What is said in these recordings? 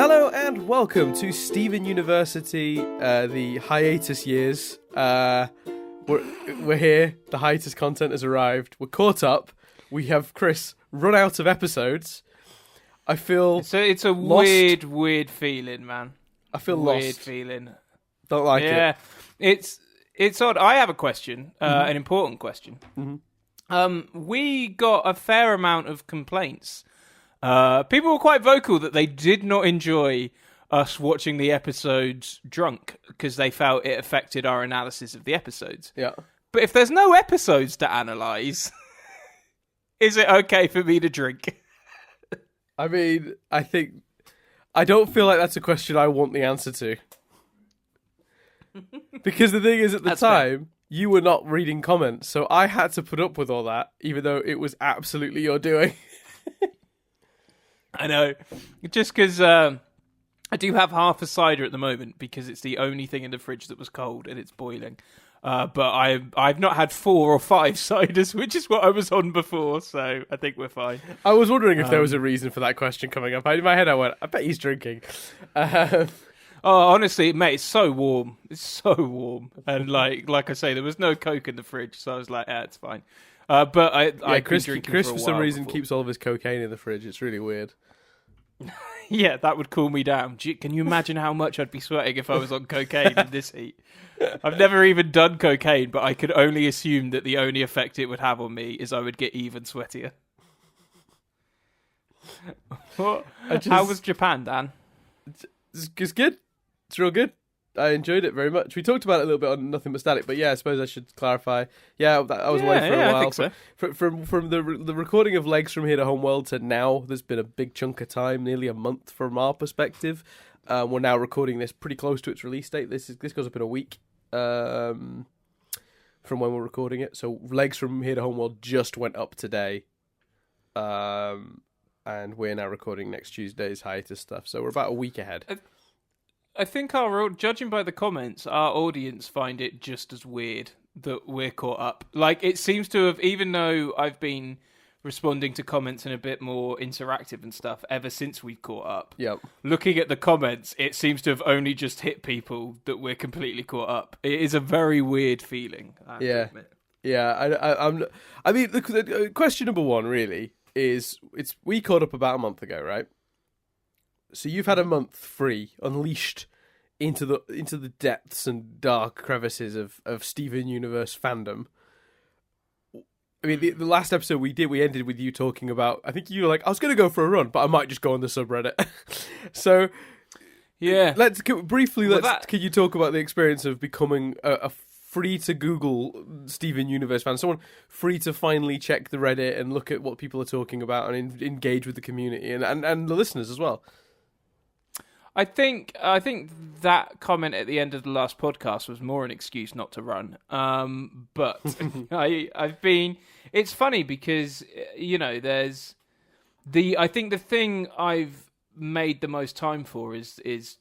Hello and welcome to Stephen University, the hiatus years. We're here. The hiatus content has arrived. We're caught up. We have, Chris, run out of episodes. I feel it's a lost. weird feeling, man. I feel weird lost. Feeling. Don't like it. Yeah, it's odd. I have a question, an important question. We got a fair amount of complaints. People were quite vocal that they did not enjoy us watching the episodes drunk because they felt it affected our analysis of the episodes. Yeah. But if there's no episodes to analyse, is it okay for me to drink? I mean, I don't feel like that's a question I want the answer to. Because the thing is, at the time, you were not reading comments, so I had to put up with all that, even though it was absolutely your doing. I know. Just because I do have half a cider at the moment because it's the only thing in the fridge that was cold and it's boiling. But I've not had 4 or 5 ciders, which is what I was on before, so I think we're fine. I was wondering if there was a reason for that question coming up. In my head, I went, I bet he's drinking. Oh, honestly, mate, it's so warm. It's so warm. And like I say, there was no Coke in the fridge, so I was like, it's fine. But Chris for some reason keeps all of his cocaine in the fridge. It's really weird. Yeah, that would cool me down. Can you imagine how much I'd be sweating if I was on cocaine in this heat? I've never even done cocaine, but I could only assume that the only effect it would have on me is I would get even sweatier. How was Japan, Dan? It's good. It's real good. I enjoyed it very much. We talked about it a little bit on Nothing But Static, but yeah, I suppose I should clarify. Yeah, I was away for a while. I think so. From the recording of Legs From Here to Homeworld to now, there's been a big chunk of time, nearly a month from our perspective. We're now recording this pretty close to its release date. This goes up in a week from when we're recording it. So Legs From Here to Homeworld just went up today, and we're now recording next Tuesday's hiatus stuff. So we're about a week ahead. I think judging by the comments, our audience find it just as weird that we're caught up. Like, it seems to have, even though I've been responding to comments and a bit more interactive and stuff ever since we caught up. Yep. Looking at the comments, it seems to have only just hit people that we're completely caught up. It is a very weird feeling. I have to admit. Yeah. I mean, the question number one really is, we caught up about a month ago, right? So you've had a month free, unleashed into the depths and dark crevices of Steven Universe fandom. I mean, the last episode we ended with you talking about, I think you were like, I was going to go for a run, but I might just go on the subreddit. So, yeah. Can you talk about the experience of becoming a free to Google Steven Universe fan, someone free to finally check the Reddit and look at what people are talking about and engage with the community and the listeners as well? I think that comment at the end of the last podcast was more an excuse not to run. But I've been. It's funny because there's I think the thing I've made the most time for is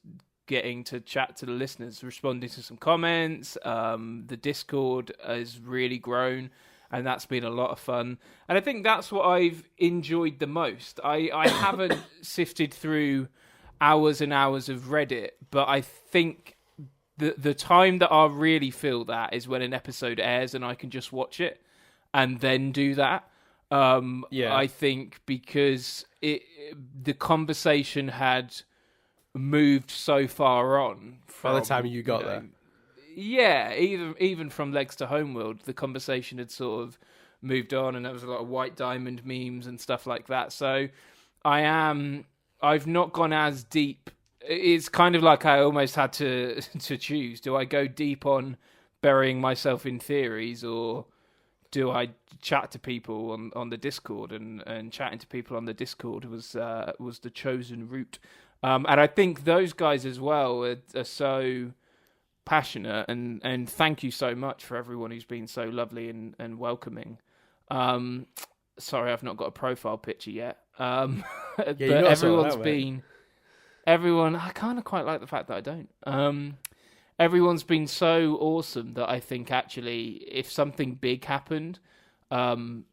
getting to chat to the listeners, responding to some comments. The Discord has really grown, and that's been a lot of fun. And I think that's what I've enjoyed the most. I haven't sifted through hours and hours of Reddit, but I think the time that I'll really feel that is when an episode airs and I can just watch it and then do that. I think because the conversation had moved so far on by the time you got there. Yeah, even from Legs to Homeworld, the conversation had sort of moved on, and there was a lot of White Diamond memes and stuff like that. So I've not gone as deep. It's kind of like I almost had to choose. Do I go deep on burying myself in theories, or do I chat to people on the Discord? And chatting to people on the Discord was the chosen route. And I think those guys as well are so passionate, and thank you so much for everyone who's been so lovely and welcoming. Sorry, I've not got a profile picture yet. But everyone's been... Everyone... I kind of quite like the fact that I don't. Everyone's been so awesome that I think actually if something big happened, the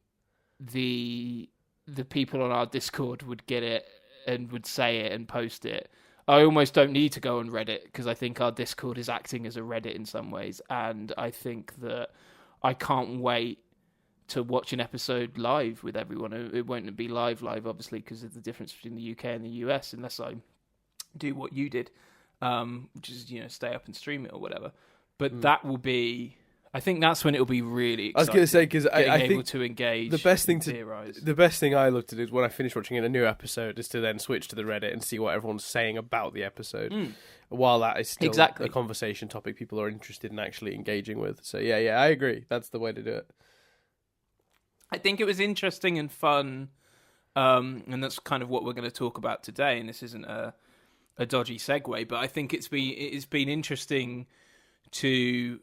people on our Discord would get it and would say it and post it. I almost don't need to go on Reddit because I think our Discord is acting as a Reddit in some ways. And I think that I can't wait to watch an episode live with everyone. It won't be live, obviously, because of the difference between the UK and the US, unless I do what you did, which is, stay up and stream it or whatever. But that will be... I think that's when it'll be really exciting. I was going to say, because I think to engage, the best thing I love to do is when I finish watching a new episode is to then switch to the Reddit and see what everyone's saying about the episode. While that is still a conversation topic people are interested in actually engaging with. So yeah, I agree. That's the way to do it. I think it was interesting and fun, and that's kind of what we're going to talk about today. And this isn't a dodgy segue, but I think it's been interesting to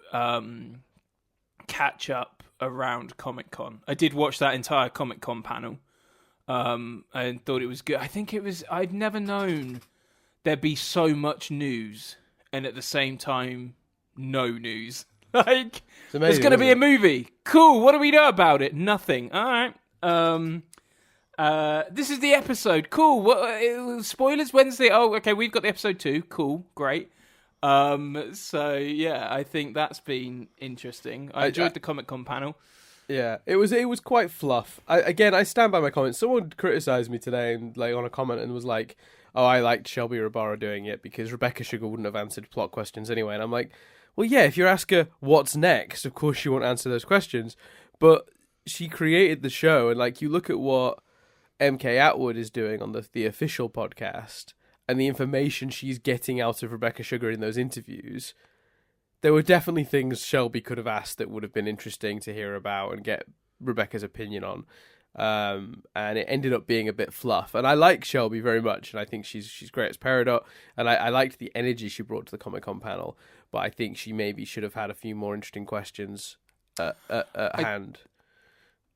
catch up around Comic-Con. I did watch that entire Comic-Con panel, and thought it was good. I'd never known there'd be so much news and at the same time no news. Like, there's going to be a movie. Cool. What do we know about it? Nothing. All right. This is the episode. Cool. What, spoilers Wednesday. Oh, okay. We've got the episode 2. Cool. Great. So yeah, I think that's been interesting. I enjoyed the Comic-Con panel. Yeah, it was quite fluff. I stand by my comments. Someone criticised me today and on a comment and was like, "Oh, I liked Shelby Rabara doing it because Rebecca Sugar wouldn't have answered plot questions anyway." And I'm like, "Well, yeah, if you ask her what's next, of course she won't answer those questions." But she created the show, and you look at what MK Atwood is doing on the official podcast. And the information she's getting out of Rebecca Sugar in those interviews, there were definitely things Shelby could have asked that would have been interesting to hear about and get Rebecca's opinion on. And it ended up being a bit fluff. And I like Shelby very much, and I think she's great as Peridot. And I liked the energy she brought to the Comic-Con panel, but I think she maybe should have had a few more interesting questions at hand.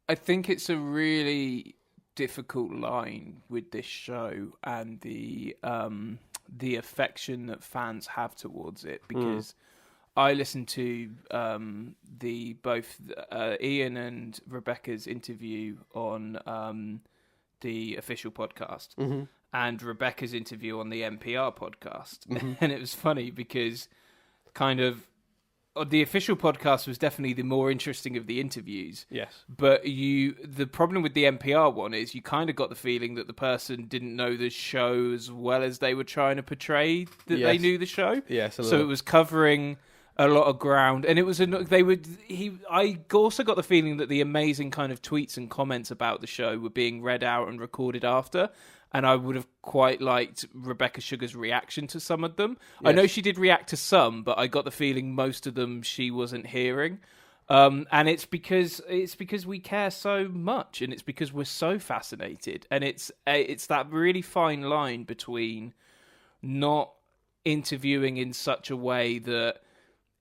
I think it's a really difficult line with this show and the affection that fans have towards it, because I listened to both Ian and Rebecca's interview on the official podcast and Rebecca's interview on the NPR podcast, and it was funny because kind of the official podcast was definitely the more interesting of the interviews. Yes. But the problem with the NPR one is you kind of got the feeling that the person didn't know the show as well as they were trying to portray that they knew the show. Yes. So it was covering a lot of ground, and it was I also got the feeling that the amazing kind of tweets and comments about the show were being read out and recorded after. And I would have quite liked Rebecca Sugar's reaction to some of them. Yes. I know she did react to some, but I got the feeling most of them she wasn't hearing. And it's because we care so much, and it's because we're so fascinated. And it's that really fine line between not interviewing in such a way that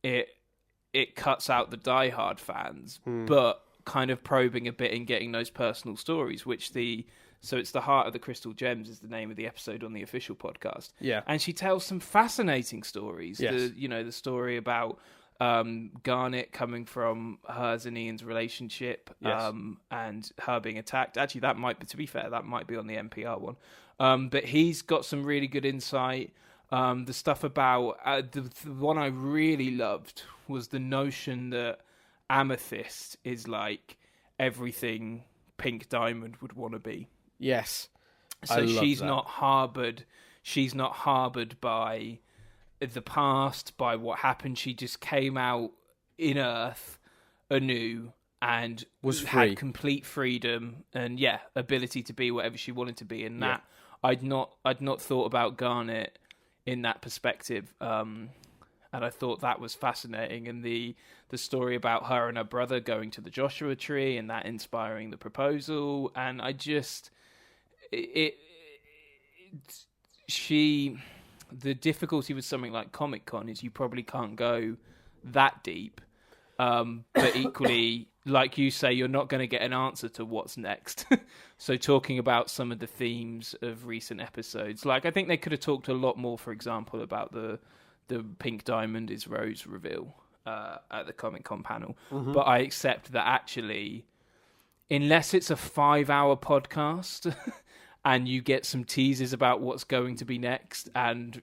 it cuts out the diehard fans, but kind of probing a bit and getting those personal stories, So it's The Heart of the Crystal Gems is the name of the episode on the official podcast. Yeah. And she tells some fascinating stories. Yes. The story about Garnet coming from hers and Ian's relationship, yes. And her being attacked. Actually, to be fair, that might be on the NPR one. But he's got some really good insight. The stuff about... the one I really loved was the notion that Amethyst is like everything Pink Diamond would want to be. Yes. So she's not harbored by the past, by what happened. She just came out in Earth anew and was free. Had complete freedom and ability to be whatever she wanted to be. And that I'd not thought about Garnet in that perspective. And I thought that was fascinating. And the story about her and her brother going to the Joshua Tree and that inspiring the proposal. And I just... the difficulty with something like Comic-Con is you probably can't go that deep, but equally, like you say, you're not going to get an answer to what's next. So talking about some of the themes of recent episodes, I think they could have talked a lot more, for example, about the Pink Diamond is Rose reveal at the Comic-Con panel. But I accept that actually, unless it's a 5-hour podcast and you get some teases about what's going to be next, and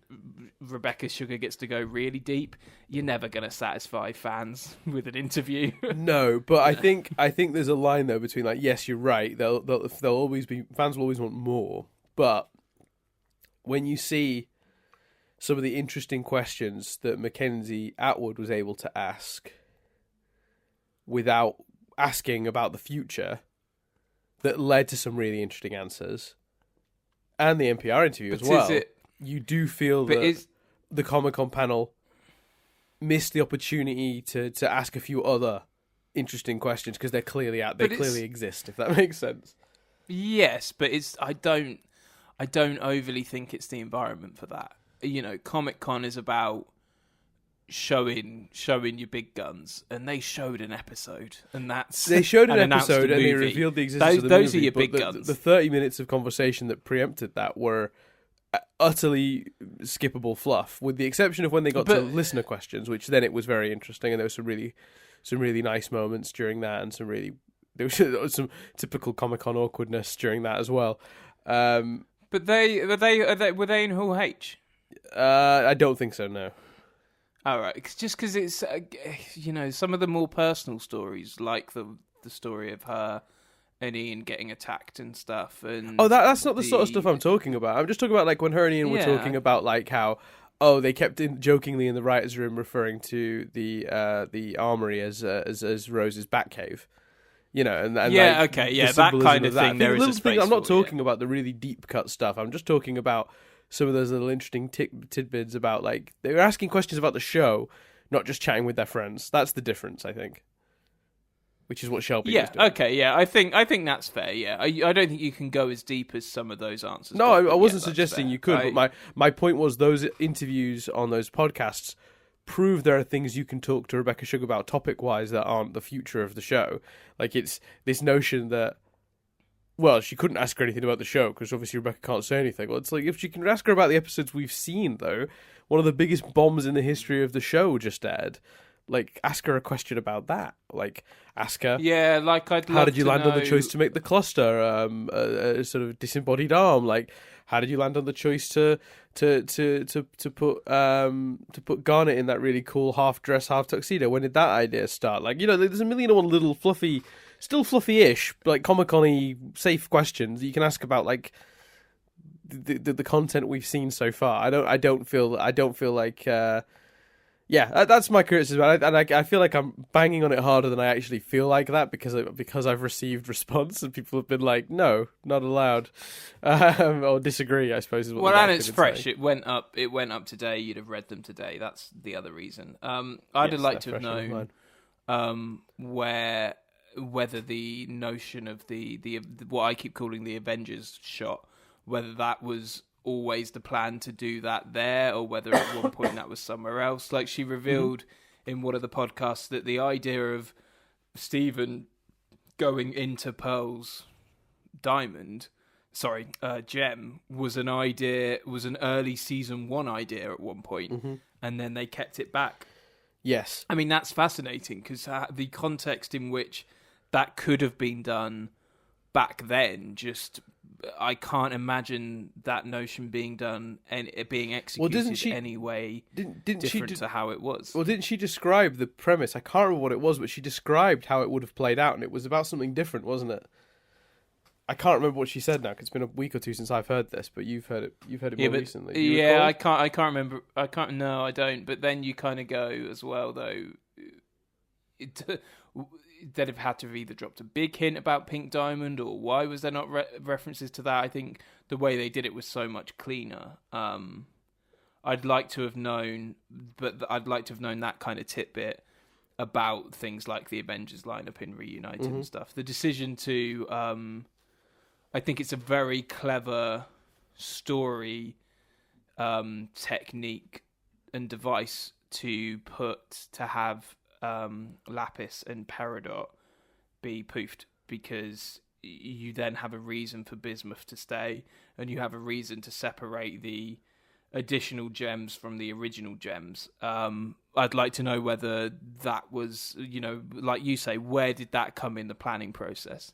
Rebecca Sugar gets to go really deep, you're never going to satisfy fans with an interview. No, but I think there's a line though between like, yes, you're right. They'll always be, fans will always want more, but when you see some of the interesting questions that Mackenzie Atwood was able to ask without asking about the future, that led to some really interesting answers, and the NPR interview as well. You do feel that the Comic-Con panel missed the opportunity to ask a few other interesting questions because they're clearly they clearly exist, if that makes sense. Yes, but I don't overly think it's the environment for that. You know, Comic-Con is about showing your big guns, and they showed an episode, and they showed an episode and they revealed the existence of the movie. Those are your big guns. The 30 minutes of conversation that preempted that were utterly skippable fluff, with the exception of when they got to listener questions, which then it was very interesting, and there were some really nice moments during that, and there was some typical Comic-Con awkwardness during that as well. But were they in Hall H? I don't think so. No. All right, just because it's some of the more personal stories, like the story of her and Ian getting attacked and stuff. And that's not the sort of stuff I'm talking about. I'm just talking about like when her and Ian were talking about like how they kept jokingly in the writers' room referring to the armory as Rose's Batcave. You know, and that kind of thing. There is a space. I'm not talking about the really deep cut stuff. I'm just talking about some of those little interesting tidbits about, like, they were asking questions about the show, not just chatting with their friends. That's the difference, I think. Which is what Shelby was doing. Okay, yeah, I think that's fair. Yeah, I don't think you can go as deep as some of those answers. No, I wasn't suggesting you could. But my point was those interviews on those podcasts prove there are things you can talk to Rebecca Sugar about topic wise that aren't the future of the show. Like, it's this notion that, well, she couldn't ask her anything about the show because obviously Rebecca can't say anything. Well, it's like, if she can ask her about the episodes we've seen, though, one of the biggest bombs in the history of the show just aired. Like, ask her a question about that. Like, ask her, how did you land on the choice to make the cluster a sort of disembodied arm? Like, how did you land on the choice to put Garnet in that really cool half dress, half tuxedo? When did that idea start? Like, you know, there's a million and one little fluffy, still fluffy-ish, like Comic-Con-y safe questions that you can ask about, like the content we've seen so far. I don't feel like. That's my criticism, and I feel like I'm banging on it harder than I actually feel like that because I've received response and people have been like, no, not allowed, or disagree, I suppose. Is what and it's fresh. Say. It went up today. You'd have read them today. That's the other reason. I'd have liked to have known whether the notion of the what I keep calling the Avengers shot, whether that was always the plan to do that there, or whether at one point that was somewhere else. Like, she revealed in one of the podcasts that the idea of Stephen going into Pearl's gem was an early season 1 idea at one point, and then they kept it back. Yes. I mean, that's fascinating because the context in which that could have been done back then, just I can't imagine that notion being done and it being executed anyway different to how it was. Well, didn't she describe the premise? I can't remember what it was, but she described how it would have played out, and it was about something different, wasn't it? I can't remember what she said now, because it's been a week or two since I've heard this, but you've heard it more recently. Yeah, I can't remember. No, I don't. But then you kind of go as well, though. They'd have had to have either dropped a big hint about Pink Diamond, or why was there not references to that? I think the way they did it was so much cleaner. I'd like to have known that kind of tidbit about things like the Avengers lineup in Reunited and stuff. The decision to, I think it's a very clever story technique and device to have Lapis and Peridot be poofed, because you then have a reason for Bismuth to stay, and you have a reason to separate the additional gems from the original gems. I'd like to know whether that was, like you say, where did that come in the planning process?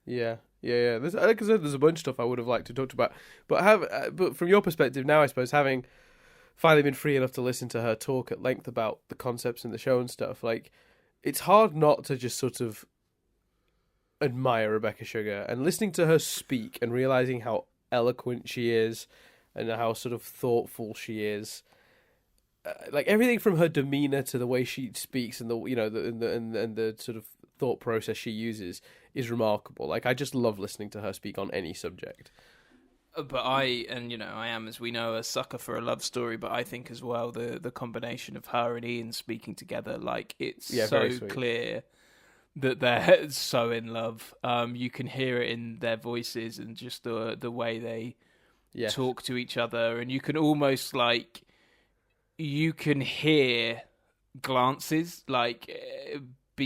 Yeah. Like I said, there's a bunch of stuff I would have liked to talk about, but from your perspective now, I suppose, having finally been free enough to listen to her talk at length about the concepts in the show and stuff, like, it's hard not to just sort of admire Rebecca Sugar, and listening to her speak and realizing how eloquent she is and how sort of thoughtful she is. Like, everything from her demeanor to the way she speaks and the sort of thought process she uses is remarkable. Like, I just love listening to her speak on any subject. But I am, as we know, a sucker for a love story, but I think as well the combination of her and Ian speaking together, like, it's so clear that they're so in love. You can hear it in their voices and just the way they talk to each other, and you can almost, like, you can hear glances, like,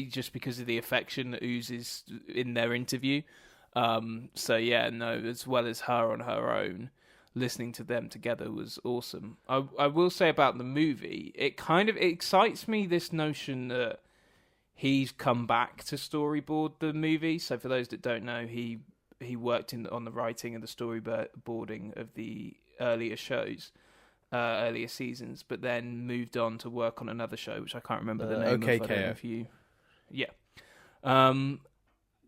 just because of the affection that oozes in their interview. As well as her on her own, listening to them together was awesome. I will say about the movie, it kind of excites me, this notion that he's come back to storyboard the movie. So for those that don't know, he worked on the writing and the storyboarding of the earlier shows, earlier seasons, but then moved on to work on another show, which I can't remember the name of. I don't know if you... Yeah.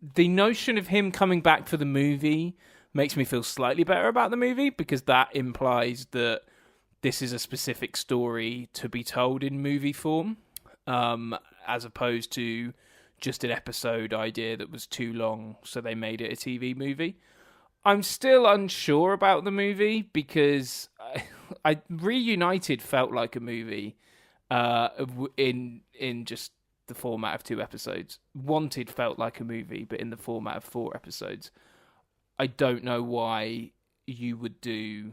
The notion of him coming back for the movie makes me feel slightly better about the movie, because that implies that this is a specific story to be told in movie form, as opposed to just an episode idea that was too long, so they made it a TV movie. I'm still unsure about the movie, because I Reunited felt like a movie in just the format of 2 episodes. Wanted felt like a movie, but in the format of 4 episodes. I don't know why you would do...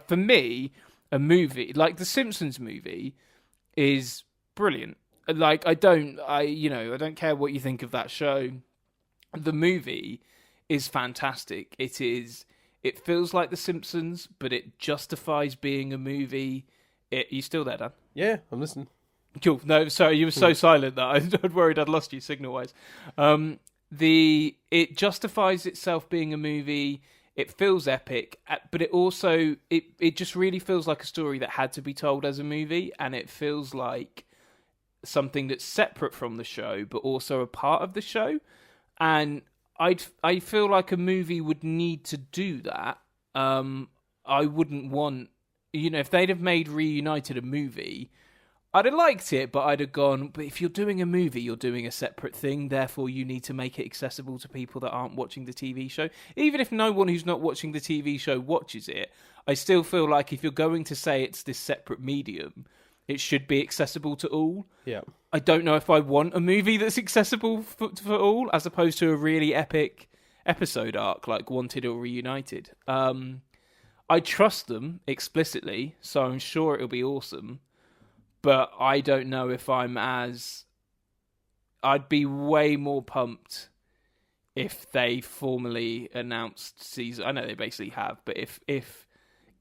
for me, a movie like the Simpsons movie is brilliant. Like, I don't care what you think of that show. The movie is fantastic. It feels like the Simpsons, but it justifies being a movie. You still there, Dan? Yeah, I'm listening. Cool. No, sorry, you were so silent that I'd worried I'd lost you signal-wise. It justifies itself being a movie. It feels epic, but it also it just really feels like a story that had to be told as a movie, and it feels like something that's separate from the show, but also a part of the show. And I feel like a movie would need to do that. I wouldn't want, if they'd have made Reunited a movie, I'd have liked it, but I'd have gone, but if you're doing a movie, you're doing a separate thing, therefore you need to make it accessible to people that aren't watching the TV show. Even if no one who's not watching the TV show watches it, I still feel like if you're going to say it's this separate medium, it should be accessible to all. Yeah. I don't know if I want a movie that's accessible for all, as opposed to a really epic episode arc like Wanted or Reunited. I trust them explicitly, so I'm sure it'll be awesome. But I don't know if I'd be way more pumped if they formally announced season. I know they basically have, but if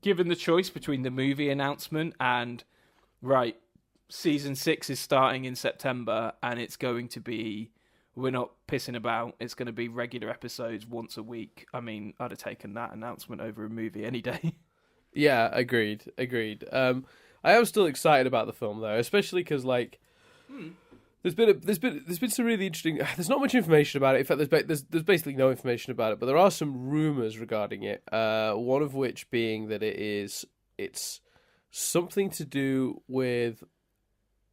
given the choice between the movie announcement and, right, season 6 is starting in September and it's going to be, we're not pissing about, it's going to be regular episodes once a week. I mean, I'd have taken that announcement over a movie any day. Yeah, agreed. I am still excited about the film though, especially because there's been some really interesting. There's not much information about it. In fact, there's basically no information about it, but there are some rumors regarding it. One of which being that it's something to do with.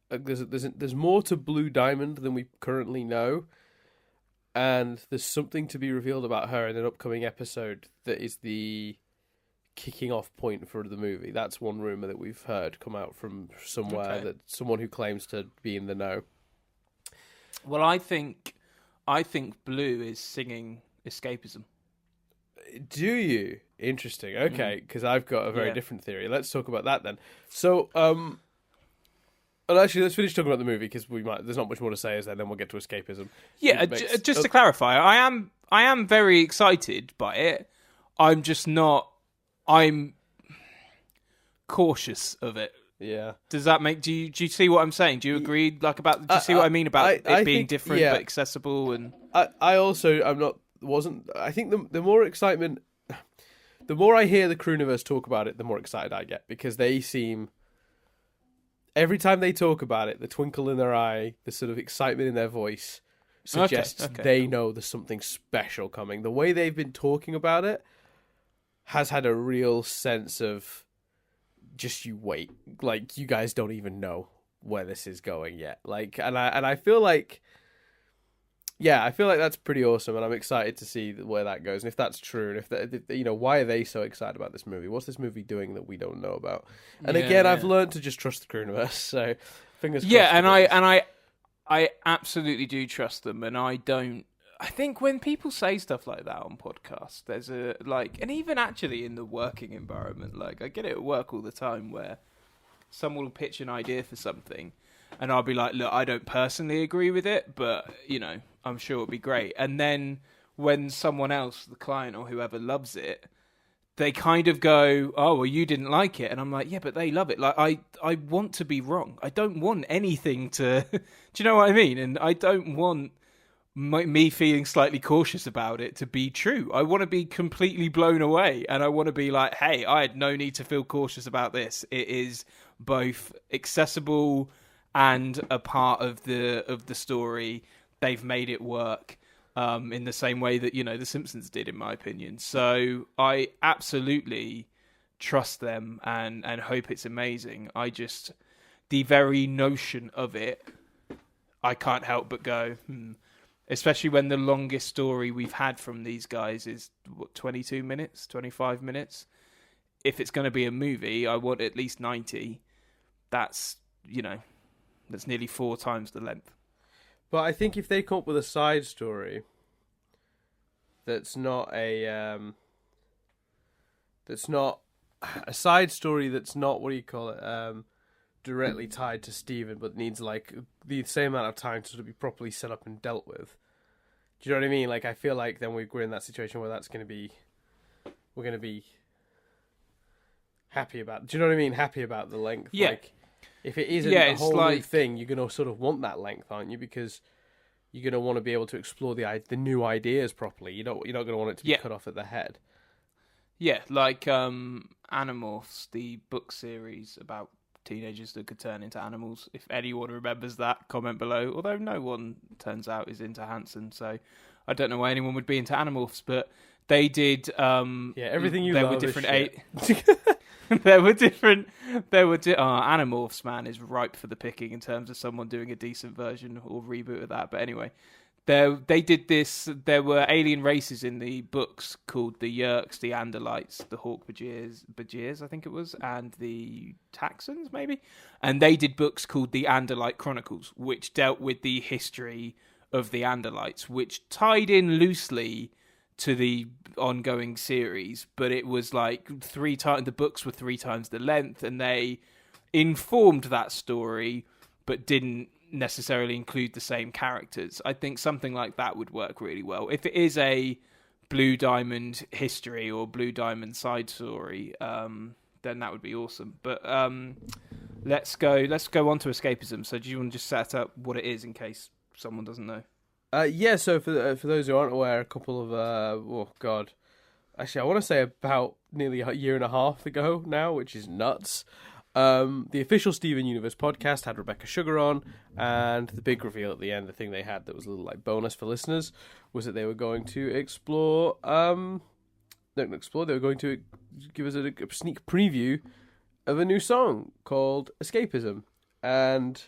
There's more to Blue Diamond than we currently know, and there's something to be revealed about her in an upcoming episode that is the kicking off point for the movie. That's one rumor that we've heard come out from somewhere, that someone who claims to be in the know. Well, I think Blue is singing Escapism. Do you? Interesting. Okay, because I've got a very different theory. Let's talk about that then. So, and actually, let's finish talking about the movie because there's not much more to say, is there? Then we'll get to Escapism. Yeah, just to clarify, I am very excited by it. I'm just not. I'm cautious of it. Yeah. Does that make? Do you see what I'm saying? Do you agree? Like about? Do you see what I mean about it being think, different but accessible? And I also wasn't. I think the more excitement, the more I hear the Crewniverse talk about it, the more excited I get, because they seem. Every time they talk about it, the twinkle in their eye, the sort of excitement in their voice suggests they know there's something special coming. The way they've been talking about it has had a real sense of just you wait. Like, you guys don't even know where this is going yet. Like, and I feel like, I feel like that's pretty awesome, and I'm excited to see where that goes, and if that's true, and if why are they so excited about this movie? What's this movie doing that we don't know about? And again, I've learned to just trust the Crewniverse, so fingers crossed. Yeah, and I absolutely do trust them, and I think when people say stuff like that on podcasts, there's and even actually in the working environment, like, I get it at work all the time where someone will pitch an idea for something, and I'll be like, look, I don't personally agree with it, but, I'm sure it'll be great. And then when someone else, the client or whoever, loves it, they kind of go, oh, well, you didn't like it. And I'm like, yeah, but they love it. Like, I want to be wrong. I don't want anything to... Do you know what I mean? And I don't want me feeling slightly cautious about it to be true. I want to be completely blown away. And I want to be like, hey, I had no need to feel cautious about this. It is both accessible and a part of the story. They've made it work in the same way that, The Simpsons did, in my opinion. So I absolutely trust them and hope it's amazing. The very notion of it, I can't help but go, Especially when the longest story we've had from these guys is, 22 minutes, 25 minutes? If it's going to be a movie, I want at least 90. That's, that's nearly 4 times the length. But I think if they come up with a side story that's not side story that's not, what do you call it, directly tied to Steven, but needs like the same amount of time to sort of be properly set up and dealt with. Do you know what I mean? Like, I feel like then we're in that situation where we're going to be happy about. Do you know what I mean? Happy about the length. Yeah. Like, if it isn't a whole new thing, you're going to sort of want that length, aren't you? Because you're going to want to be able to explore the new ideas properly. You're not going to want it to be cut off at the head. Yeah, like Animorphs, the book series about teenagers that could turn into animals. If anyone remembers that, comment below. Although no one, turns out, is into Hanson, so I don't know why anyone would be into Animorphs. But they did. Everything you love. There were different there were different. Animorphs, man, is ripe for the picking in terms of someone doing a decent version or reboot of that. But anyway, they did this. There were alien races in the books called the Yerks, the Andalites, the Hawk-Bajirs, I think it was, and the Taxons, maybe. And they did books called the Andalite Chronicles, which dealt with the history of the Andalites, which tied in loosely to the ongoing series, but it was like 3 times. The books were 3 times the length, and they informed that story, but didn't necessarily include the same characters. I think something like that would work really well. If it is a Blue Diamond history or Blue Diamond side story, then that would be awesome. But let's go on to Escapism. So do you want to just set up what it is in case someone doesn't know? So for those who aren't aware, a couple of actually I want to say about nearly a year and a half ago now, which is nuts. The official Steven Universe podcast had Rebecca Sugar on, and the big reveal at the end, the thing they had that was a little like bonus for listeners, was that they were going to explore. They were going to give us a sneak preview of a new song called Escapism, and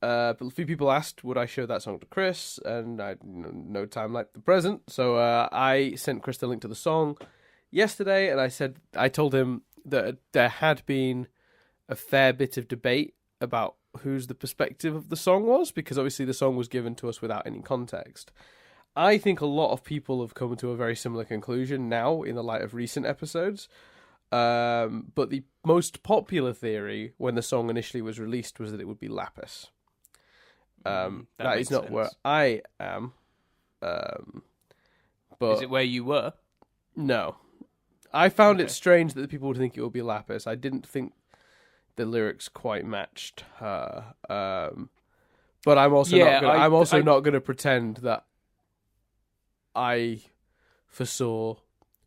a few people asked would I show that song to Chris, and I no time like the present, so I sent Chris the link to the song yesterday, and I told him that there had been a fair bit of debate about whose the perspective of the song was, because obviously the song was given to us without any context. I think a lot of people have come to a very similar conclusion now in the light of recent episodes. But the most popular theory when the song initially was released was that it would be Lapis. That is not sense. where I am. But is it where you were? No. I found it strange that people would think it would be Lapis. I didn't think the lyrics quite matched her. But I'm also not going to pretend that I foresaw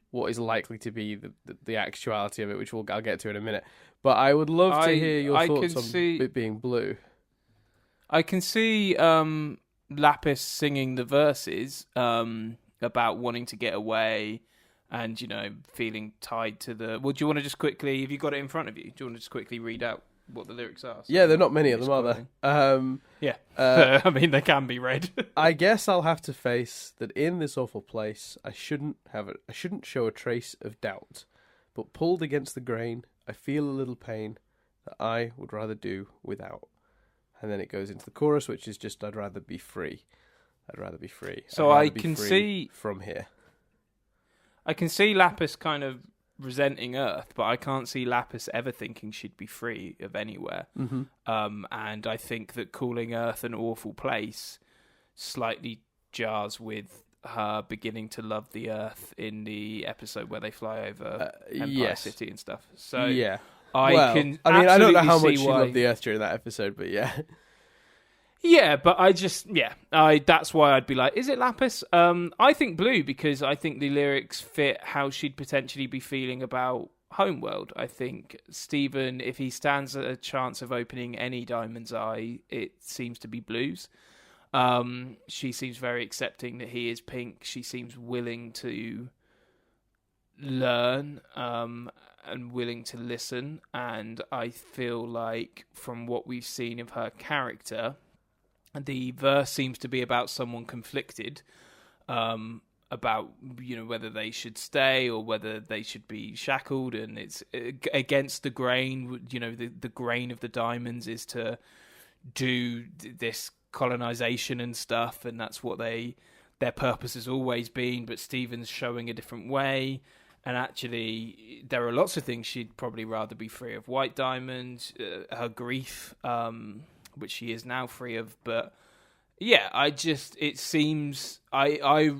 what is likely to be the actuality of it, which I'll get to in a minute. But I would love to hear your thoughts on it being blue. I can see Lapis singing the verses about wanting to get away and, feeling tied to the... Well, do you want to just quickly... Have you got it in front of you? Do you want to just quickly read out what the lyrics are? Yeah, there are not many of them, are there? Yeah. I mean, they can be read. I guess I'll have to face that in this awful place, I shouldn't show a trace of doubt. But pulled against the grain, I feel a little pain that I would rather do without. And then it goes into the chorus, which is just, I'd rather be free. I'd rather be free. So I can see... From here. I can see Lapis kind of resenting Earth, but I can't see Lapis ever thinking she'd be free of anywhere. Mm-hmm. And I think that calling Earth an awful place slightly jars with her beginning to love the Earth in the episode where they fly over Empire City and stuff. So yeah. I don't know how much she loved the Earth during that episode, but yeah. Yeah, but that's why I'd be like, is it Lapis? I think blue, because I think the lyrics fit how she'd potentially be feeling about Homeworld. I think Stephen, if he stands a chance of opening any Diamond's Eye, it seems to be blues. She seems very accepting that he is pink. She seems willing to learn and willing to listen. And I feel like from what we've seen of her character, the verse seems to be about someone conflicted about whether they should stay or whether they should be shackled, and it's against the grain. The grain of the diamonds is to do this colonization and stuff, and that's what their purpose has always been. But Stephen's showing a different way, and actually there are lots of things she'd probably rather be free of. White Diamond, her grief, which she is now free of. But yeah, it seems I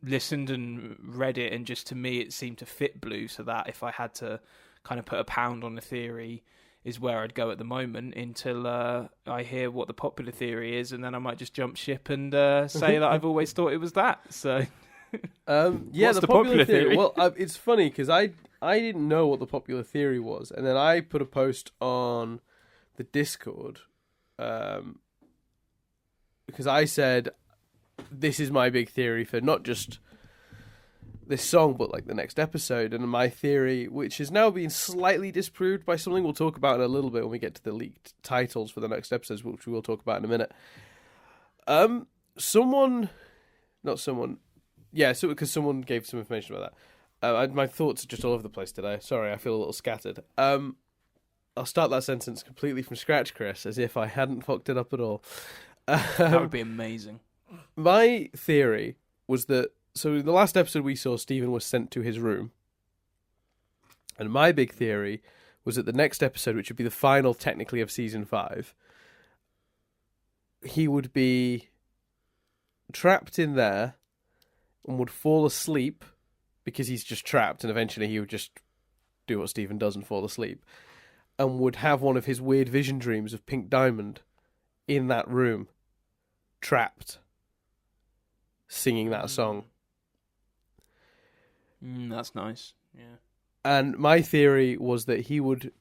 listened and read it, and just to me it seemed to fit blue, so that if I had to kind of put a pound on a theory, is where I'd go at the moment until I hear what the popular theory is, and then I might just jump ship and say that I've always thought it was that. So yeah, the popular theory. Well, it's funny because I didn't know what the popular theory was, and then I put a post on the Discord because I said this is my big theory for not just this song, but like the next episode. And my theory, which has now been slightly disproved by something we'll talk about in a little bit when we get to the leaked titles for the next episodes, which we will talk about in a minute. Because someone gave some information about that. My thoughts are just all over the place today. Sorry, I feel a little scattered. I'll start that sentence completely from scratch, Chris, as if I hadn't fucked it up at all. That would be amazing. My theory was that, so in the last episode we saw Stephen was sent to his room. And my big theory was that the next episode, which would be the final technically of season 5, he would be trapped in there and would fall asleep because he's just trapped, and eventually he would just do what Stephen does and fall asleep, and would have one of his weird vision dreams of Pink Diamond in that room, trapped, singing that song. That's nice. Yeah. And my theory was that he would,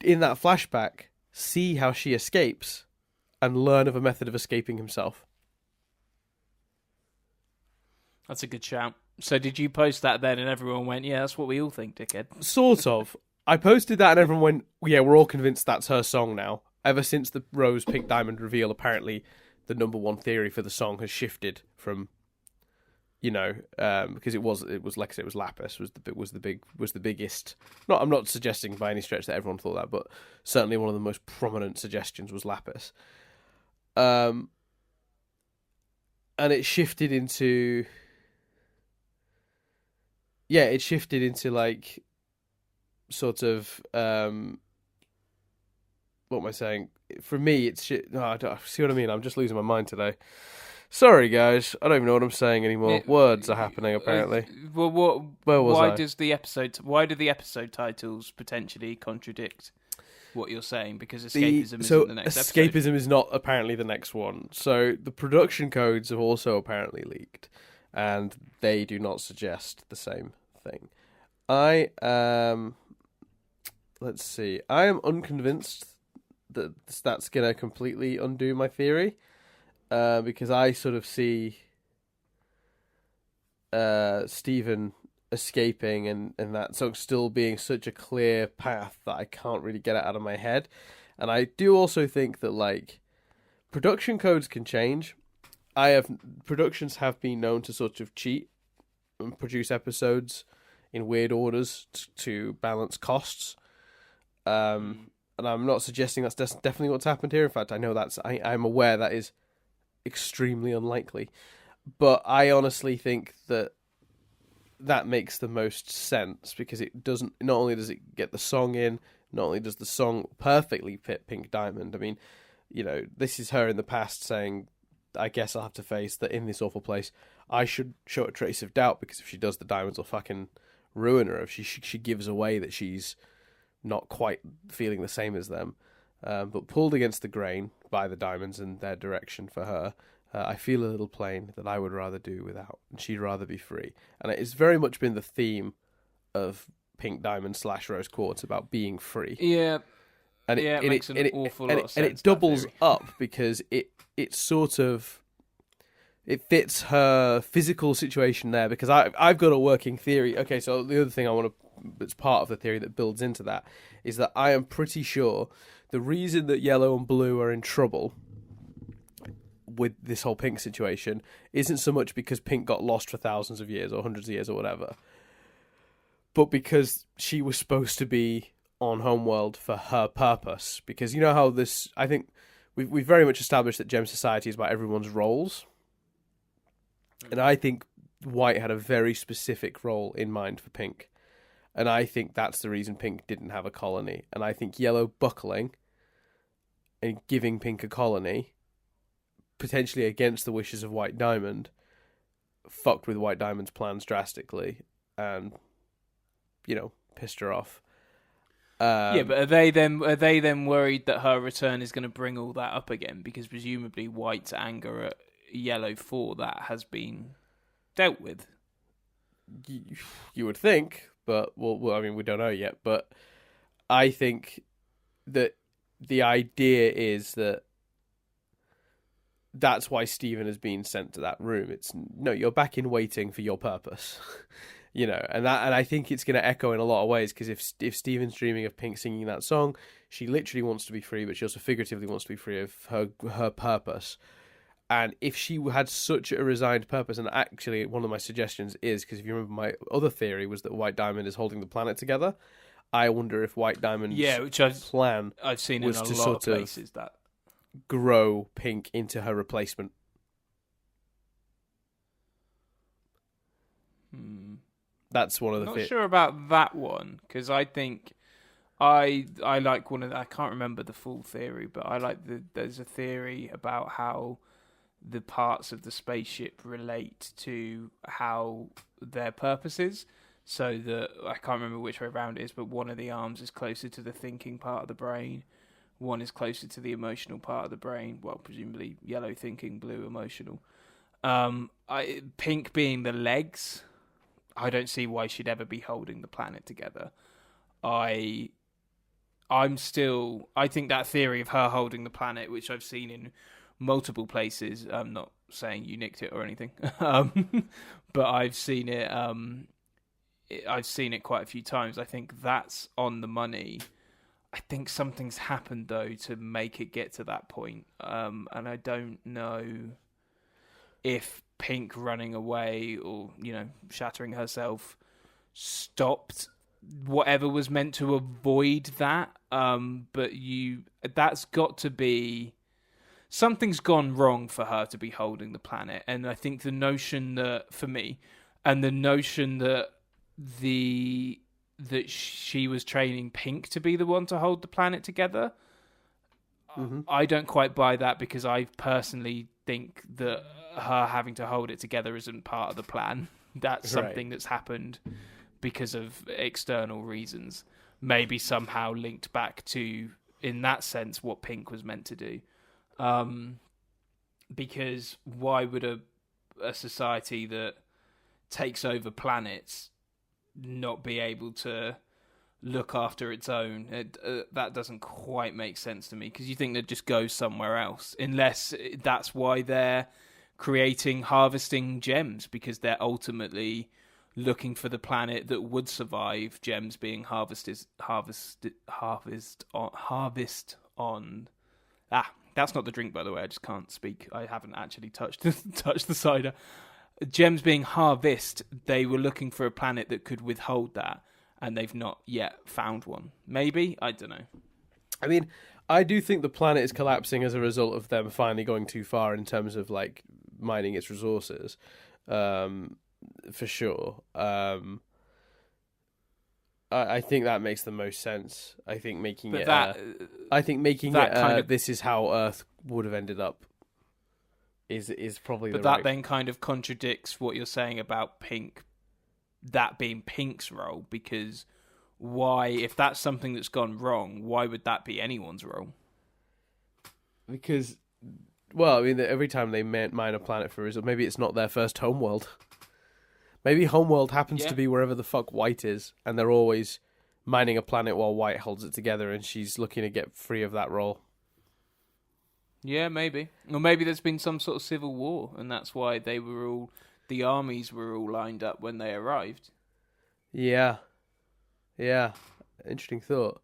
in that flashback, see how she escapes and learn of a method of escaping himself. That's a good shout. So did you post that then and everyone went, yeah, that's what we all think, dickhead? Sort of. I posted that and everyone went, yeah, we're all convinced that's her song now. Ever since the Rose Pink Diamond reveal, apparently the number one theory for the song has shifted from, because it was like I said, it was Lapis was the biggest. I'm not suggesting by any stretch that everyone thought that, but certainly one of the most prominent suggestions was Lapis. And it shifted into, like sort of what am I saying? For me, it's shit. No, I don't see what I mean. I'm just losing my mind today. Sorry, guys. I don't even know what I'm saying anymore. Words are happening, apparently. Well, Where was I? Why do the episode titles potentially contradict what you're saying, because So escapism isn't the next episode. escapism is not apparently the next one. So the production codes have also apparently leaked, and they do not suggest the same thing. I let's see. I am unconvinced that that's gonna completely undo my theory, because I sort of see Stephen escaping and that sort of still being such a clear path that I can't really get it out of my head. And I do also think that, like, production codes can change. Productions have been known to sort of cheat and produce episodes in weird orders to balance costs. And I'm not suggesting that's definitely what's happened here. In fact, I know I'm aware that is extremely unlikely. But I honestly think that makes the most sense, because it doesn't. Not only does it get the song in, not only does the song perfectly fit Pink Diamond. I mean, you know, this is her in the past saying, "I guess I'll have to face that in this awful place. I should show a trace of doubt, because if she does, the diamonds will fucking ruin her. If she gives away that she's not quite feeling the same as them." But pulled against the grain by the diamonds and their direction for her, I feel a little plain that I would rather do without, and she'd rather be free. And it's very much been the theme of Pink Diamond / Rose Quartz about being free. Yeah, and it makes an awful lot of sense. And it doubles up, because it sort of it fits her physical situation there. Because I've got a working theory. Okay, so the other thing that's part of the theory that builds into that is that I am pretty sure the reason that Yellow and Blue are in trouble with this whole Pink situation isn't so much because Pink got lost for thousands of years or hundreds of years or whatever, but because she was supposed to be on Homeworld for her purpose. Because you know how this, I think we've very much established that Gem Society is about everyone's roles, and I think White had a very specific role in mind for Pink, and I think that's the reason Pink didn't have a colony. And I think Yellow buckling and giving Pink a colony, potentially against the wishes of White Diamond, fucked with White Diamond's plans drastically, and, you know, pissed her off. Yeah, but are they then worried that her return is going to bring all that up again? Because presumably White's anger at Yellow for that has been dealt with. You would think, but well, I mean, we don't know yet. But I think that the idea is that that's why Stephen has been sent to that room. It's no, you're back in waiting for your purpose, you know, and I think it's going to echo in a lot of ways, because if Stephen's dreaming of Pink singing that song, she literally wants to be free, but she also figuratively wants to be free of her purpose. And if she had such a resigned purpose, and actually one of my suggestions is, because if you remember, my other theory was that White Diamond is holding the planet together. I wonder if White Diamond's plan I've seen was in a to lot sort of places that grow Pink into her replacement. That's one of the. Not sure about that one, because I think I like one of the, I can't remember the full theory, but I like there's a theory about how the parts of the spaceship relate to how their purpose is. So that I can't remember which way around it is, but one of the arms is closer to the thinking part of the brain. One is closer to the emotional part of the brain. Well, presumably Yellow thinking, Blue emotional. Pink being the legs, I don't see why she'd ever be holding the planet together. I think that theory of her holding the planet, which I've seen in multiple places, I'm not saying you nicked it or anything, but I've seen it. I've seen it quite a few times. I think that's on the money. I think something's happened though to make it get to that point, and I don't know if Pink running away or, you know, shattering herself stopped whatever was meant to avoid that. But that's got to be, something's gone wrong for her to be holding the planet. And I think the notion that, for me, and the notion that that she was training Pink to be the one to hold the planet together, I don't quite buy that, because I personally think that her having to hold it together isn't part of the plan. That's something that's happened because of external reasons, maybe somehow linked back to in that sense what Pink was meant to do. Because why would a society that takes over planets not be able to look after its own? That doesn't quite make sense to me, because you think they'd just go somewhere else, unless that's why they're creating harvesting gems, because they're ultimately looking for the planet that would survive gems being harvest on. That's not the drink, by the way. I just can't speak. I haven't actually touched the cider. Gems being they were looking for a planet that could withhold that, and they've not yet found one. Maybe? I don't know. I mean, I do think the planet is collapsing as a result of them finally going too far in terms of like mining its resources, for sure. I think that makes the most sense. I think making But it this is how Earth would have ended up is probably But the right. that then kind of contradicts what you're saying about Pink, that being Pink's role, because why, if that's something that's gone wrong, why would that be anyone's role? Because, well, I mean, every time they mine a planet for result, maybe it's not their first homeworld. Maybe homeworld happens to be wherever the fuck White is, and they're always mining a planet while White holds it together, and she's looking to get free of that role. Yeah, maybe. Or maybe there's been some sort of civil war, and that's why the armies were all lined up when they arrived. Yeah. Interesting thought.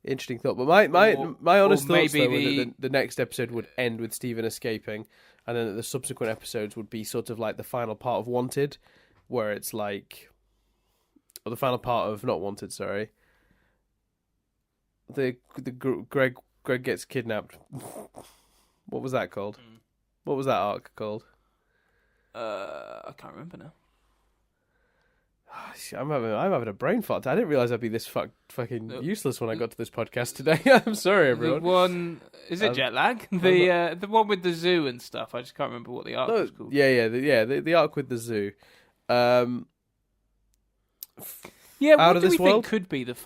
But my honest thoughts, though, were that the next episode would end with Steven escaping, and then the subsequent episodes would be sort of like the final part of Wanted, where it's like, or the final part of not Wanted, sorry. The Greg gets kidnapped. What was that called? What was that arc called? I can't remember now. I'm having a brain fart. I didn't realize I'd be this fucking useless when I got to this podcast today. I'm sorry, everyone. The one, is it jet lag? The one with the zoo and stuff. I just can't remember what the arc was called. The arc with the zoo. What Out of do this we world? think could be the?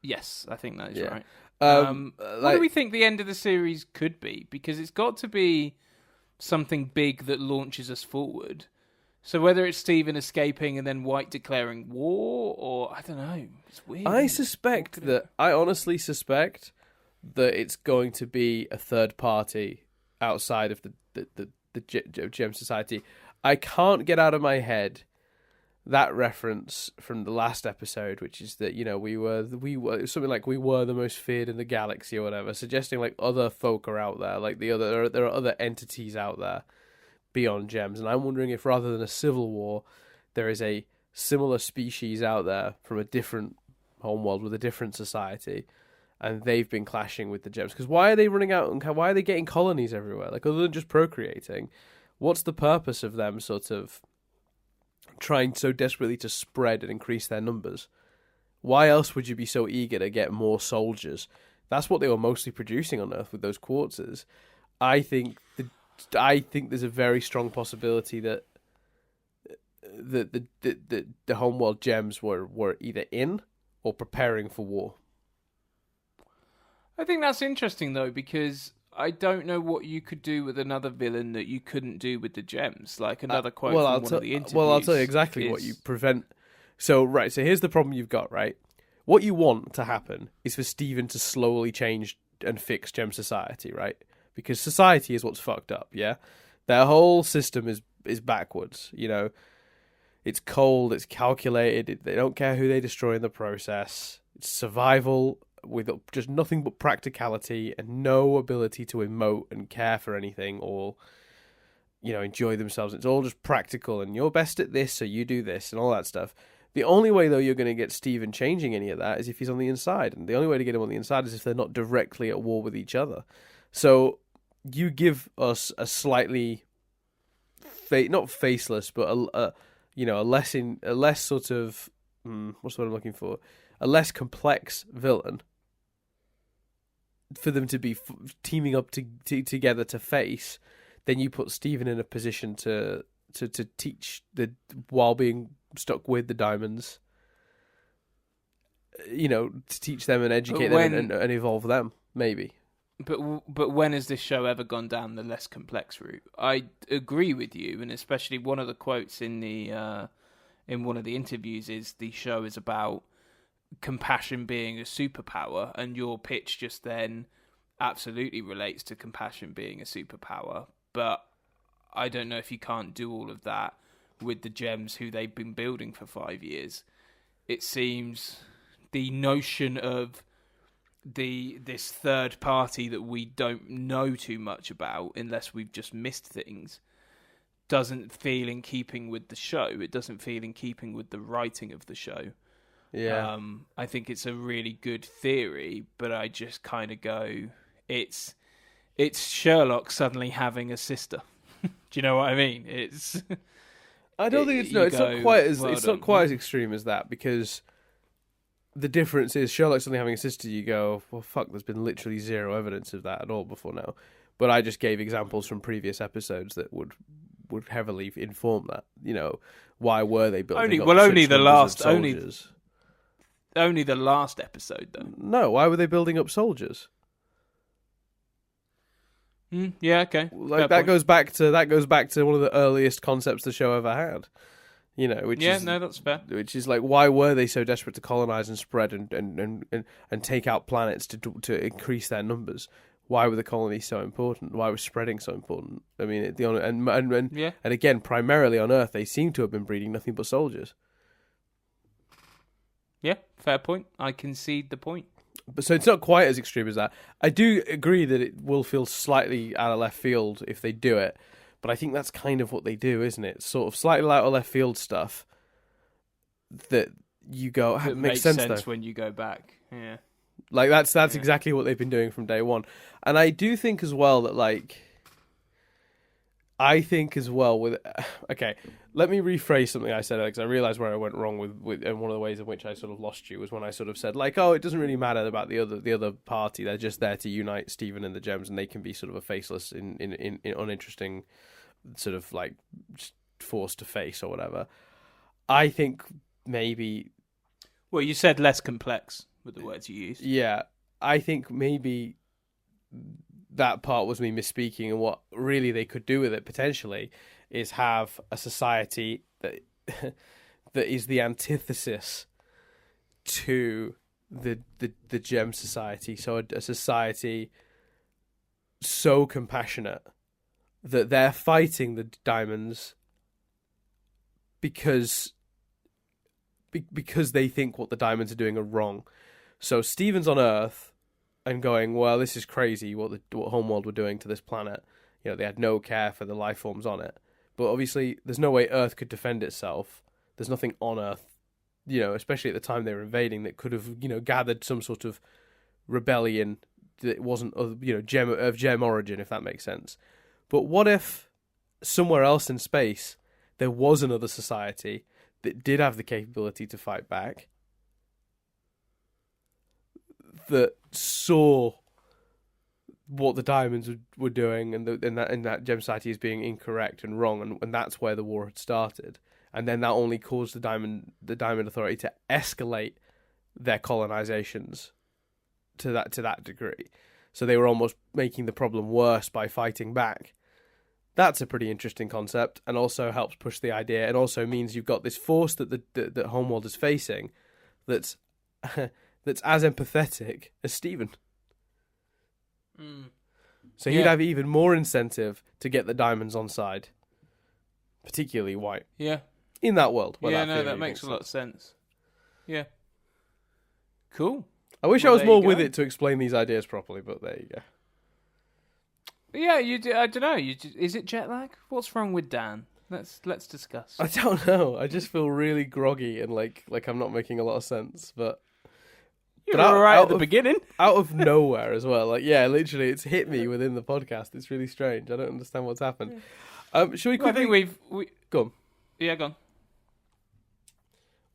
Yes, I think that is right. What do we think the end of the series could be? Because it's got to be something big that launches us forward. So whether it's Steven escaping and then White declaring war, or I don't know, it's weird. I honestly suspect that it's going to be a third party outside of the Gem Society. I can't get out of my head that reference from the last episode, which is that, you know, we were something like we were the most feared in the galaxy or whatever, suggesting like other folk are out there, like there are other entities out there beyond gems. And I'm wondering if rather than a civil war, there is a similar species out there from a different homeworld with a different society, and they've been clashing with the gems. Because why are they running out, and why are they getting colonies everywhere? Like, other than just procreating, what's the purpose of them sort of trying so desperately to spread and increase their numbers? Why else would you be so eager to get more soldiers? That's what they were mostly producing on Earth with those quartzes. I think there's a very strong possibility that the homeworld gems were either in or preparing for war. I think that's interesting though, because I don't know what you could do with another villain that you couldn't do with the gems. Like another quote from one of the interviews. Well, I'll tell you exactly what you prevent. So here's the problem you've got, right? What you want to happen is for Steven to slowly change and fix Gem Society, right? Because society is what's fucked up, yeah? Their whole system is backwards, you know? It's cold, it's calculated, they don't care who they destroy in the process. It's survival with just nothing but practicality and no ability to emote and care for anything or, you know, enjoy themselves. It's all just practical and you're best at this, so you do this and all that stuff. The only way, though, you're going to get Steven changing any of that is if he's on the inside. And the only way to get him on the inside is if they're not directly at war with each other. So you give us a slightly, not faceless, but a less sort of, what's the word I'm looking for? A less complex villain for them to be teaming up together to face. Then you put Steven in a position to teach while being stuck with the diamonds. to teach them and educate them and evolve them, maybe. But when has this show ever gone down the less complex route? I agree with you, and especially one of the quotes in one of the interviews is the show is about compassion being a superpower, and your pitch just then absolutely relates to compassion being a superpower. But I don't know if you can't do all of that with the gems who they've been building for 5 years. It seems the notion of this third party that we don't know too much about, unless we've just missed things, doesn't feel in keeping with the show. It doesn't feel in keeping with the writing of the show. Yeah. I think it's a really good theory, but I just kind of go, it's Sherlock suddenly having a sister. Do you know what I mean? I don't think it's not quite as extreme as that, because the difference is Sherlock suddenly having a sister. You go, well, fuck. There's been literally zero evidence of that at all before now. But I just gave examples from previous episodes that would heavily inform that. Why were they building only the last soldiers? Only the last episode, though. No, why were they building up soldiers? Yeah, okay. That goes back to one of the earliest concepts the show ever had. That's fair. Which is like, why were they so desperate to colonize and spread and take out planets to increase their numbers? Why were the colonies so important? Why was spreading so important? I mean, and again, primarily on Earth, they seem to have been breeding nothing but soldiers. Yeah, fair point. I concede the point. So it's not quite as extreme as that. I do agree that it will feel slightly out of left field if they do it, but I think that's kind of what they do, isn't it? Sort of slightly out of left field stuff that you go, it makes sense though when you go back. Yeah, like that's exactly what they've been doing from day one. And I do think as well that okay, let me rephrase something I said, because I realised where I went wrong with and one of the ways in which I sort of lost you was when I sort of said, it doesn't really matter about the other party. They're just there to unite Stephen and the Gems, and they can be sort of a faceless, in uninteresting sort of just force to face or whatever. I think maybe... Well, you said less complex with the words you used. Yeah, I think maybe that part was me misspeaking, and what really they could do with it potentially is have a society that is the antithesis to the Gem Society. So a society so compassionate that they're fighting the diamonds because they think what the diamonds are doing are wrong. So Steven's on Earth and going, well, this is crazy what Homeworld were doing to this planet. They had no care for the life forms on it. But obviously, there's no way Earth could defend itself. There's nothing on Earth, especially at the time they were invading, that could have, gathered some sort of rebellion that wasn't, of Gem origin, if that makes sense. But what if somewhere else in space there was another society that did have the capability to fight back, that saw what the diamonds were doing, and that Gem Society is being incorrect and wrong, and that's where the war had started, and then that only caused the Diamond Authority to escalate their colonizations to that degree. So they were almost making the problem worse by fighting back. That's a pretty interesting concept, and also helps push the idea. It also means you've got this force that Homeworld is facing, that's as empathetic as Stephen. So he'd have even more incentive to get the diamonds on side, particularly white. Yeah. In that world. That makes a lot of sense. Yeah. Cool. I wish I was more with it to explain these ideas properly, but there you go. Yeah, I don't know. Is it jet lag? What's wrong with Dan? Let's discuss. I don't know. I just feel really groggy and like I'm not making a lot of sense, but... You were alright at the beginning. Out of nowhere as well. Literally, it's hit me within the podcast. It's really strange. I don't understand what's happened. Should we quickly... I think we... Go on. Yeah, go on.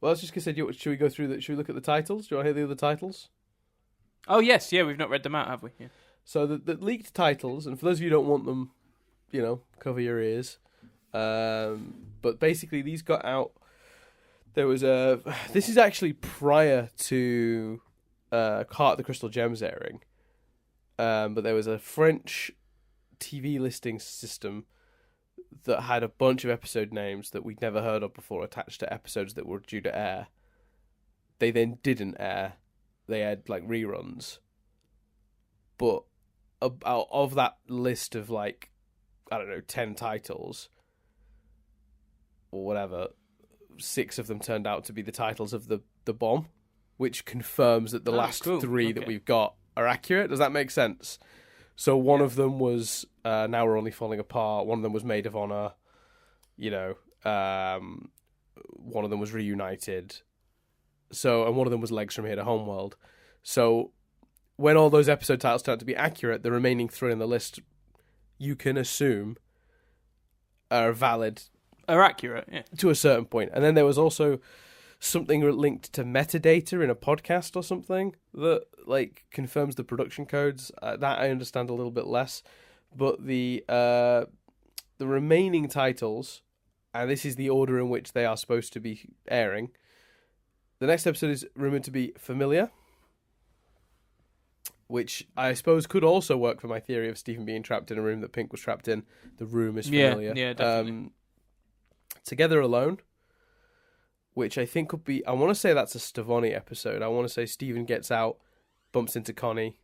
Well, I was just going to say, should we go through should we look at the titles? Do you want to hear the other titles? Oh, yes. Yeah, we've not read them out, have we? Yeah. So the leaked titles, and for those of you who don't want them, cover your ears. But basically, these got out... There was a. This is actually prior to Heart of the Crystal Gems airing, but there was a French TV listing system that had a bunch of episode names that we'd never heard of before attached to episodes that were due to air. They then didn't air. They had like reruns. But out of that list of like, I don't know, 10 titles or whatever, 6 of them turned out to be the titles of the bomb, which confirms that the last 3 that we've got are accurate. Does that make sense? So one of them was Now We're Only Falling Apart. One of them was Maid of Honor. One of them was Reunited. And one of them was Legs from Here to Homeworld. So when all those episode titles turn out to be accurate, the remaining 3 on the list, you can assume, are valid. Are accurate, yeah. To a certain point. And then there was also something linked to metadata in a podcast or something that like confirms the production codes. That I understand a little bit less. But the remaining titles, and this is the order in which they are supposed to be airing. The next episode is rumored to be Familiar, which I suppose could also work for my theory of Stephen being trapped in a room that Pink was trapped in. The room is Familiar. Yeah, definitely. Together Alone, which I think could be... I want to say that's a Stavoni episode. I want to say Stephen gets out, bumps into Connie,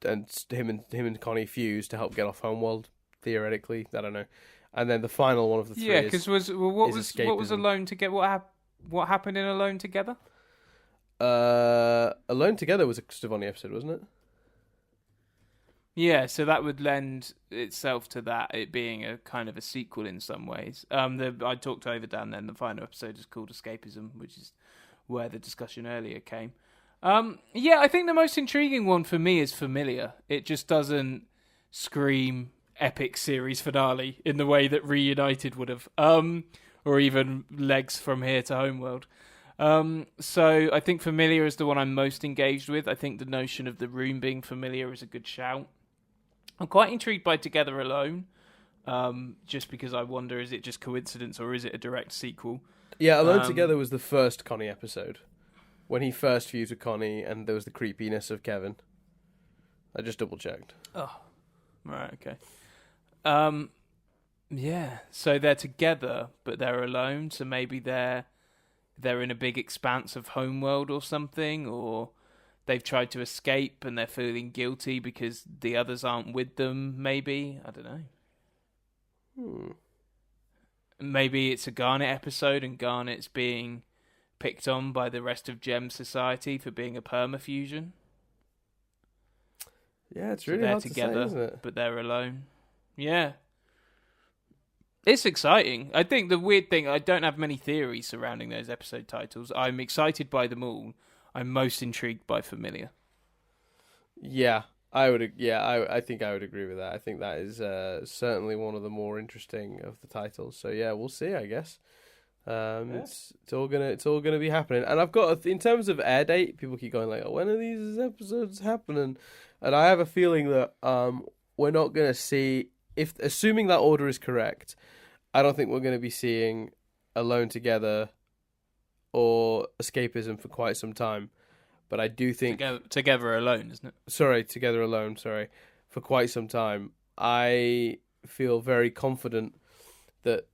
and him and Connie fuse to help get off Homeworld, theoretically. I don't know. And then the final one of the 3 yeah, because what was Escapism. Alone Together? What happened in Alone Together? Alone Together was a Stavoni episode, wasn't it? Yeah, so that would lend itself to that, it being a kind of a sequel in some ways. I talked over Dan then, the final episode is called Escapism, which is where the discussion earlier came. Yeah, I think the most intriguing one for me is Familiar. It just doesn't scream epic series finale in the way that Reunited would have, or even Legs from Here to Homeworld. So I think Familiar is the one I'm most engaged with. I think the notion of the room being familiar is a good shout. I'm quite intrigued by Together Alone, just because I wonder, is it just coincidence or is it a direct sequel? Yeah, Alone Together was the first Connie episode. When he first fused with Connie and there was the creepiness of Kevin. I just double checked. Oh, right, okay. Yeah, so they're together, but they're alone, so maybe they're in a big expanse of Homeworld or something, or they've tried to escape and they're feeling guilty because the others aren't with them, maybe. I don't know. Maybe it's a Garnet episode and Garnet's being picked on by the rest of Gem Society for being a permafusion. Yeah, it's really hard together, to say, isn't it? But they're alone. Yeah. It's exciting. I think the weird thing, I don't have many theories surrounding those episode titles. I'm excited by them all. I'm most intrigued by Familiar. Yeah, I would. Yeah, I think I would agree with that. I think that is certainly one of the more interesting of the titles. So yeah, we'll see. I guess it's all gonna be happening. And I've got in terms of air date, people keep going like, oh, when are these episodes happening? And I have a feeling that we're not gonna see, if assuming that order is correct, I don't think we're gonna be seeing Alone Together or Escapism for quite some time. But I do think... Together Alone, isn't it? Sorry, Together Alone, for quite some time. I feel very confident that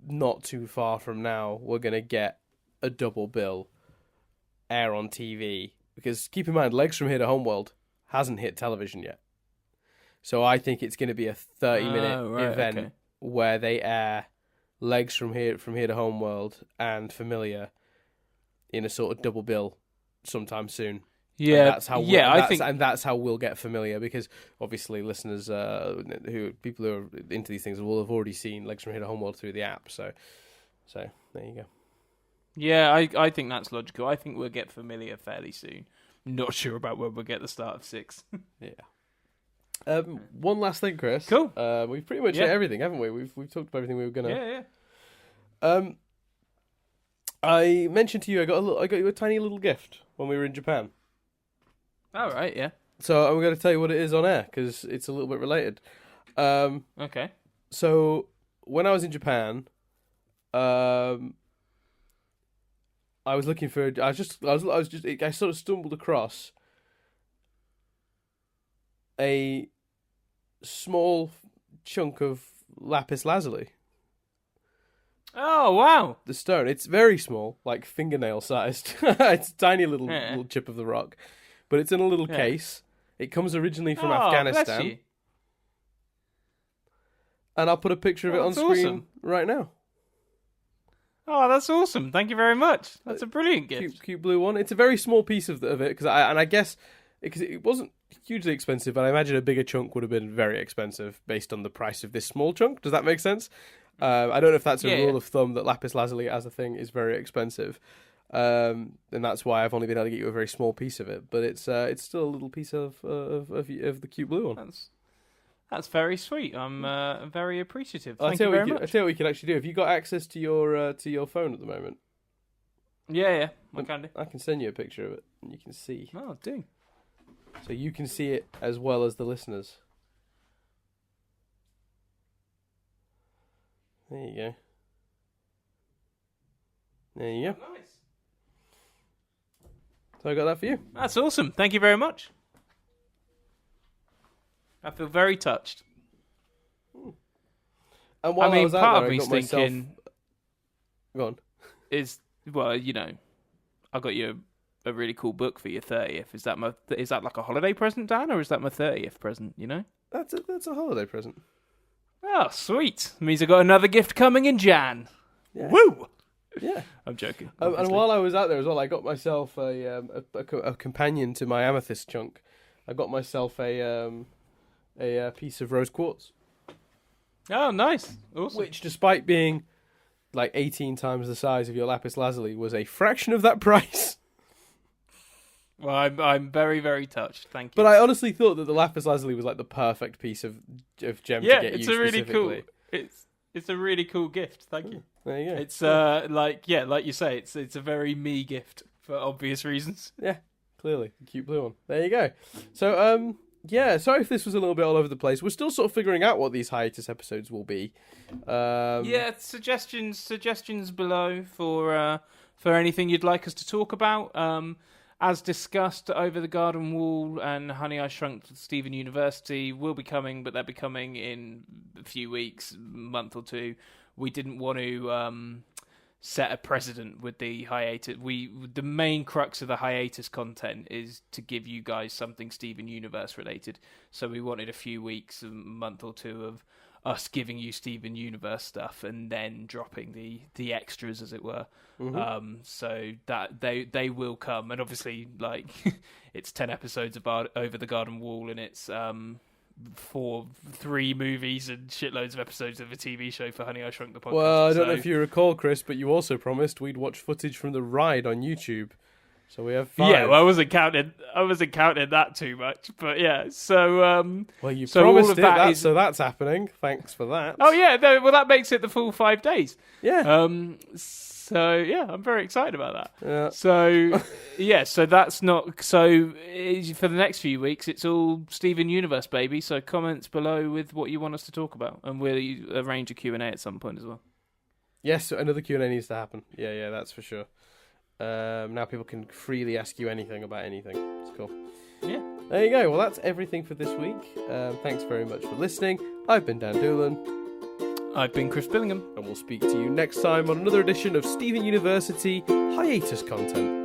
not too far from now, we're going to get a double bill air on TV. Because keep in mind, Legs from Here to Homeworld hasn't hit television yet. So I think it's going to be a 30-minute event where they air Legs from Here to Homeworld and Familiar in a sort of double bill sometime soon. Yeah, that's how we'll get Familiar, because obviously listeners people who are into these things will have already seen Legs from Here to Homeworld through the app. So there you go. Yeah, I think that's logical. I think we'll get Familiar fairly soon. Not sure about when we'll get the start of 6. Yeah. One last thing, Chris. Cool. We've pretty much hit everything, haven't we? We've talked about everything we were gonna. Yeah. I mentioned to you I got you a tiny little gift when we were in Japan. All right. Yeah. So I'm going to tell you what it is on air because it's a little bit related. Okay. So when I was in Japan, I was looking for. I sort of stumbled across a small chunk of lapis lazuli. Oh, wow. The stone. It's very small, like fingernail sized. It's a tiny little chip of the rock, but it's in a little case. It comes originally from Afghanistan. Bless you. And I'll put a picture of it on screen right now. Oh, that's awesome. Thank you very much. That's a brilliant gift. Cute blue one. It's a very small piece of it, because I guess because it wasn't hugely expensive, but I imagine a bigger chunk would have been very expensive based on the price of this small chunk. Does that make sense? I don't know if that's a rule of thumb that lapis lazuli as a thing is very expensive, and that's why I've only been able to get you a very small piece of it. But it's still a little piece of the cute blue one. That's very sweet. I'm very appreciative. Thank you very much. I'll tell you what we can actually do. Have you got access to your phone at the moment? Yeah, I can do. I can send you a picture of it, and you can see. Oh, do. So you can see it as well as the listeners. There you go. There you go. Nice. So I got that for you. That's awesome. Thank you very much. I feel very touched. And while I was out part there, of I me's got myself... thinking Go on. I got you a really cool book for your 30th. Is that like a holiday present, Dan, or is that my 30th present? You know, that's a holiday present. Oh, sweet! Means I got another gift coming in Jan. Yeah. Woo! Yeah, I'm joking. And while I was out there as well, I got myself a companion to my amethyst chunk. I got myself a piece of rose quartz. Oh, nice! Awesome. Which, despite being like 18 times the size of your lapis lazuli, was a fraction of that price. Well, I'm very, very touched. Thank you. But I honestly thought that the lapis lazuli was like the perfect piece of gem to get it's you a really specifically. cool. It's a really cool gift. Thank you. There you go. It's like you say, it's a very me gift for obvious reasons. Yeah, clearly, a cute blue one. There you go. So sorry if this was a little bit all over the place. We're still sort of figuring out what these hiatus episodes will be. Suggestions below for anything you'd like us to talk about. As discussed, Over the Garden Wall and Honey, I Shrunk Stephen University will be coming, but they'll be coming in a few weeks, month or two. We didn't want to set a precedent with the hiatus. The main crux of the hiatus content is to give you guys something Steven Universe related. So we wanted a few weeks, a month or two of us giving you Steven Universe stuff and then dropping the extras, as it were. Mm-hmm. So that they will come, and obviously, like, it's 10 episodes about Over the Garden Wall, and it's 3 movies and shitloads of episodes of a TV show for Honey, I Shrunk the Podcast. Well, I don't know if you recall, Chris, but you also promised we'd watch footage from the ride on YouTube. So we have 5. Yeah, well, I wasn't counting that too much, but yeah. So well, you so promised all of it, that so that's happening. Thanks for that. Oh yeah, well that makes it the full 5 days. Yeah. So yeah, I'm very excited about that. Yeah. So yeah, so that's not so for the next few weeks. It's all Steven Universe, baby. So comments below with what you want us to talk about, and we'll arrange a Q&A at some point as well. Yes, so another Q&A needs to happen. Yeah, that's for sure. Now people can freely ask you anything about anything. It's cool. Yeah. There you go. Well, that's everything for this week. Thanks very much for listening. I've been Dan Doolan. I've been Chris Billingham. And we'll speak to you next time on another edition of Steven University Hiatus content.